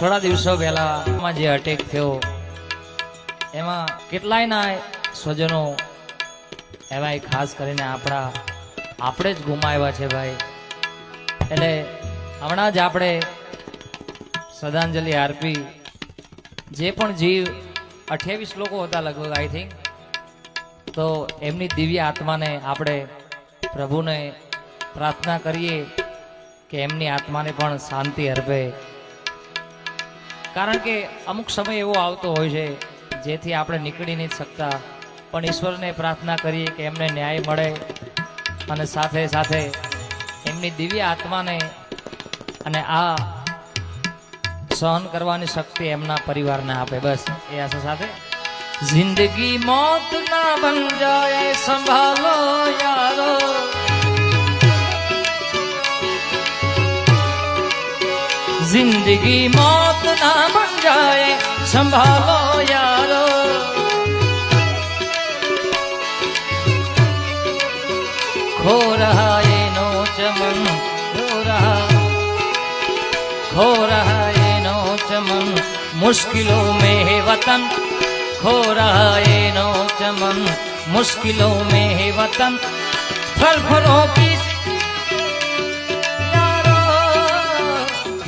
થોડા દિવસો પહેલા જે અટેક થયો એમાં કેટલાયના સ્વજનો એમાં ખાસ કરીને આપણે જ ગુમાવ્યા છે ભાઈ. એટલે હમણાં જ આપણે શ્રદ્ધાંજલિ આરપી. જે પણ જીવ 28 લોકો હતા લગભગ આઈ થિંક, તો એમની દિવ્ય આત્માને આપણે પ્રભુને પ્રાર્થના કરીએ કે એમની આત્માને પણ શાંતિ અર્પે. કારણ કે અમુક સમય એવો આવતો હોય છે જેથી આપણે નીકળી નથી શકતા, પણ ઈશ્વરને પ્રાર્થના કરીએ કે એમને ન્યાય મળે અને સાથે સાથે એમની દિવ્ય આત્માને અને આ સહન કરવાની શક્તિ એમના પરિવારને આપે. બસ એ આશા સાથે. જિંદગી મોત ના બન જાए સંભાલો યારો, जिंदगी मौत ना बन जाए संभालो यारो, खो रहा ये नो चमन, खो रहा ये नो चमन, मुश्किलों में है वतन, खो रहा ये नो चमन, मुश्किलों में है वतन, फल फलों की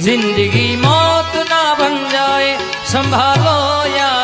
जिंदगी मौत ना बन जाए संभालो यार.